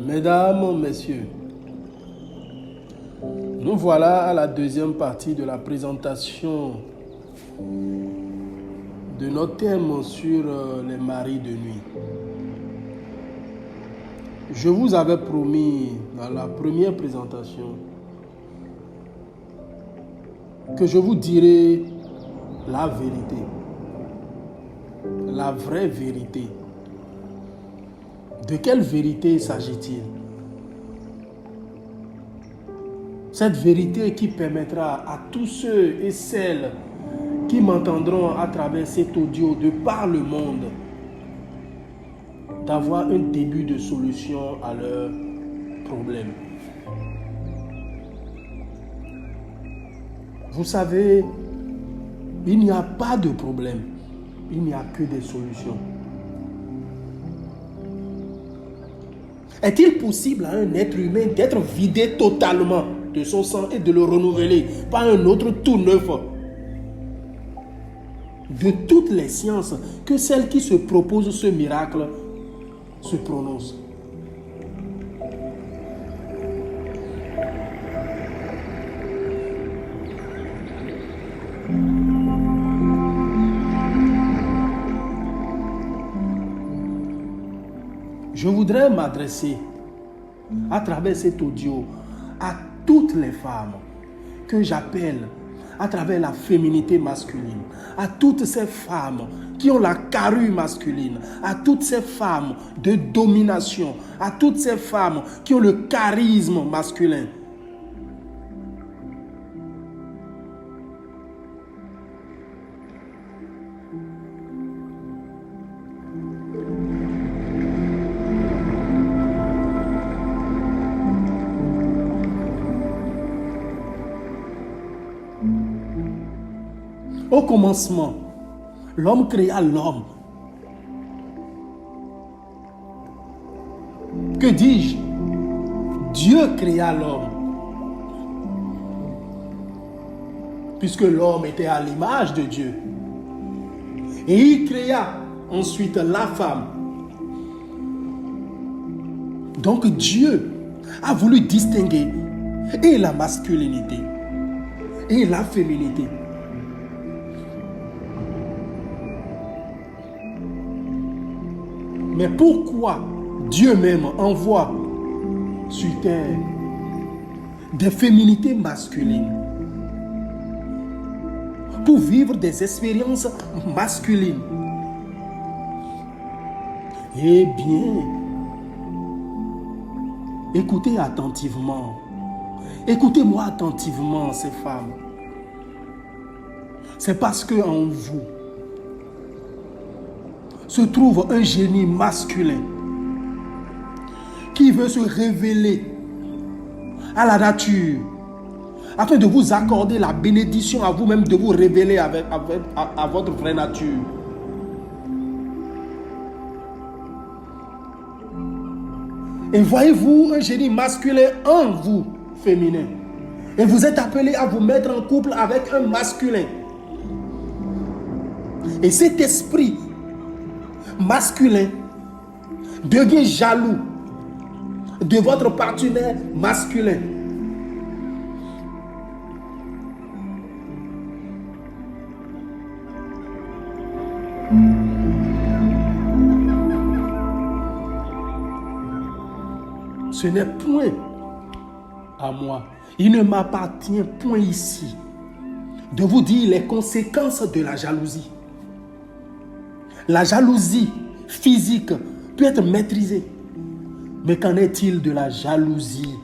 Mesdames, Messieurs, nous voilà à la deuxième partie de la présentation de notre thème sur les maris de nuit. Je vous avais promis dans la première présentation que je vous dirai la vérité, la vraie vérité. De quelle vérité s'agit-il? Cette vérité qui permettra à tous ceux et celles qui m'entendront à travers cet audio de par le monde d'avoir un début de solution à leurs problèmes. Vous savez, il n'y a pas de problème, il n'y a que des solutions. Est-il possible à un être humain d'être vidé totalement de son sang et de le renouveler par un autre tout neuf? De toutes les sciences, que celle qui se propose ce miracle se prononce. Je voudrais m'adresser à travers cet audio à toutes les femmes que j'appelle à travers la féminité masculine, à toutes ces femmes qui ont la carrure masculine, à toutes ces femmes de domination, à toutes ces femmes qui ont le charisme masculin. Au commencement, l'homme créa l'homme. Que dis-je? Dieu créa l'homme. Puisque l'homme était à l'image de Dieu. Et il créa ensuite la femme. Donc Dieu a voulu distinguer et la masculinité et la féminité. Mais pourquoi Dieu même envoie sur terre des féminités masculines pour vivre des expériences masculines? Eh bien, écoutez attentivement. Écoutez-moi attentivement, ces femmes. C'est parce qu'en vous se trouve un génie masculin qui veut se révéler à la nature afin de vous accorder la bénédiction à vous-même de vous révéler à votre vraie nature. Et voyez-vous un génie masculin en vous, féminin. Et vous êtes appelé à vous mettre en couple avec un masculin. Et cet esprit masculin devient jaloux de votre partenaire masculin. Ce n'est point à moi, il ne m'appartient point ici de vous dire les conséquences de la jalousie. La jalousie physique peut être maîtrisée. Mais qu'en est-il de la jalousie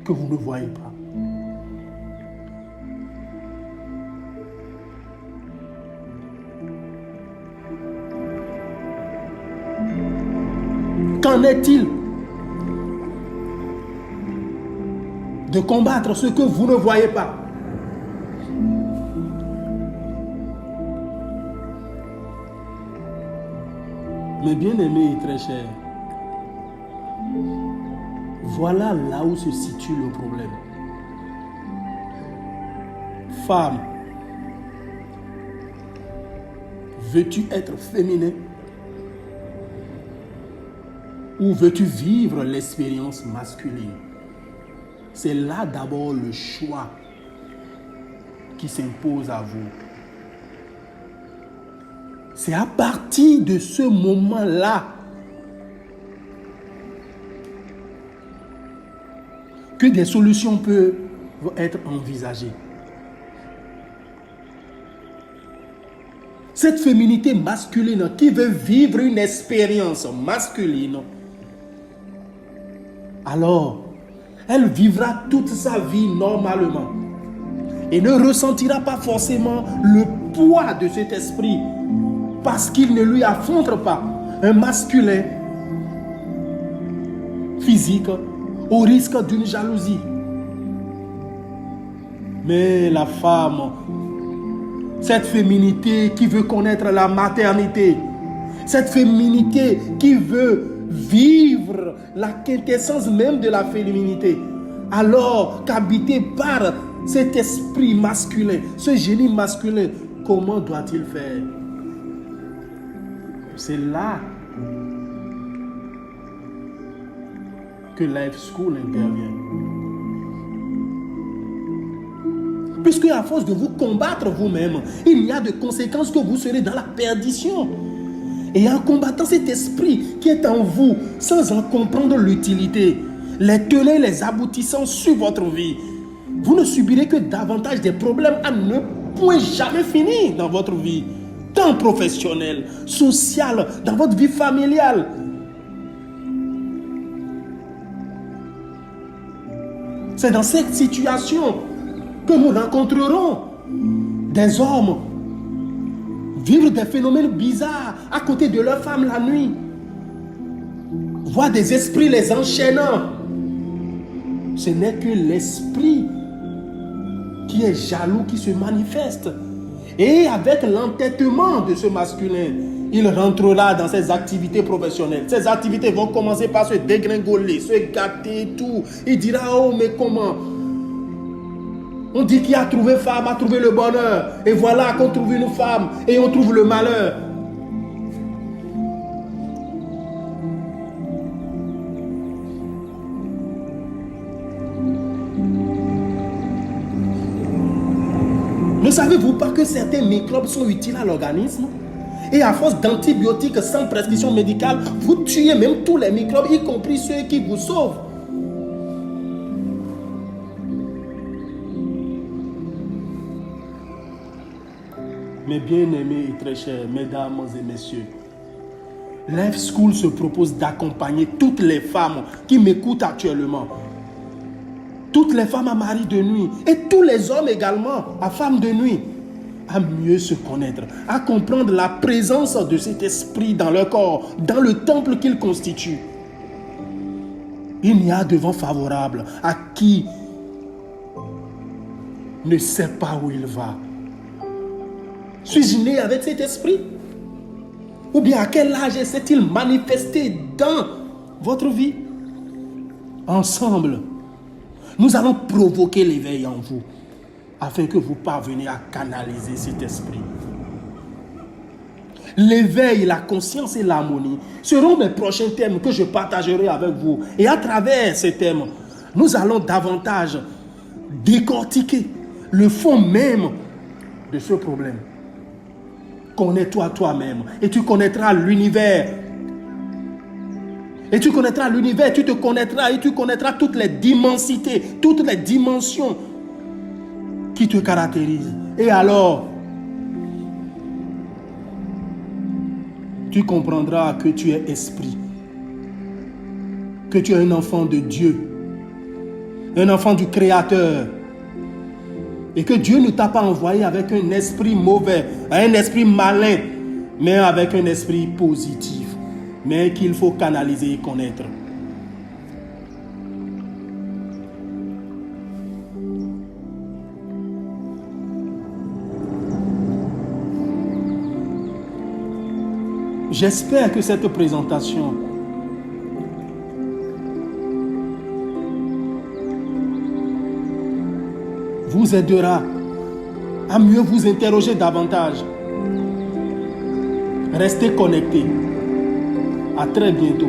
que vous ne voyez pas? Qu'en est-il de combattre ce que vous ne voyez pas? Mes bien-aimés et très chers, voilà là où se situe le problème. Femme, veux-tu être féminin? Ou veux-tu vivre l'expérience masculine? C'est là d'abord le choix qui s'impose à vous. C'est à partir de ce moment-là que des solutions peuvent être envisagées. Cette féminité masculine qui veut vivre une expérience masculine, alors elle vivra toute sa vie normalement et ne ressentira pas forcément le poids de cet esprit parce qu'il ne lui affronte pas un masculin physique au risque d'une jalousie. Mais la femme, cette féminité qui veut connaître la maternité, cette féminité qui veut vivre la quintessence même de la féminité, alors qu'habité par cet esprit masculin, ce génie masculin, comment doit-il faire? C'est là que Life School intervient. Puisque à force de vous combattre vous-même, il y a de conséquences que vous serez dans la perdition. Et en combattant cet esprit qui est en vous, sans en comprendre l'utilité, les tenants, les aboutissants sur votre vie, vous ne subirez que davantage des problèmes à ne point jamais finir dans votre vie, tant professionnelle, sociale, dans votre vie familiale. C'est dans cette situation que nous rencontrerons des hommes vivre des phénomènes bizarres à côté de leurs femmes la nuit, voir des esprits les enchaînant. Ce n'est que l'esprit qui est jaloux qui se manifeste. Et avec l'entêtement de ce masculin, il rentrera dans ses activités professionnelles. Ses activités vont commencer par se dégringoler, se gâter et tout. Il dira, oh mais comment? On dit qu'il a trouvé femme, a trouvé le bonheur. Et voilà qu'on trouve une femme et on trouve le malheur. Ne savez-vous pas que certains microbes sont utiles à l'organisme? Et à force d'antibiotiques sans prescription médicale, vous tuez même tous les microbes, y compris ceux qui vous sauvent. Mes bien-aimés et très chers, mesdames et messieurs, Life School se propose d'accompagner toutes les femmes qui m'écoutent actuellement. Toutes les femmes à mari de nuit et tous les hommes également à femme de nuit, à mieux se connaître, à comprendre la présence de cet esprit dans leur corps, dans le temple qu'il constitue. Il n'y a de vent favorable à qui ne sait pas où il va. Suis-je né avec cet esprit? Ou bien à quel âge s'est-il manifesté dans votre vie? Ensemble, nous allons provoquer l'éveil en vous afin que vous parveniez à canaliser cet esprit. L'éveil, la conscience et l'harmonie seront mes prochains thèmes que je partagerai avec vous. Et à travers ces thèmes, nous allons davantage décortiquer le fond même de ce problème. Connais-toi toi-même et tu connaîtras l'univers. Et tu connaîtras l'univers, tu te connaîtras et tu connaîtras toutes les dimmensités, toutes les dimensions qui te caractérisent. Et alors, tu comprendras que tu es esprit, que tu es un enfant de Dieu, un enfant du Créateur. Et que Dieu ne t'a pas envoyé avec un esprit mauvais, un esprit malin, mais avec un esprit positif, mais qu'il faut canaliser et connaître. J'espère que cette présentation vous aidera à mieux vous interroger davantage. Restez connectés. À très bientôt.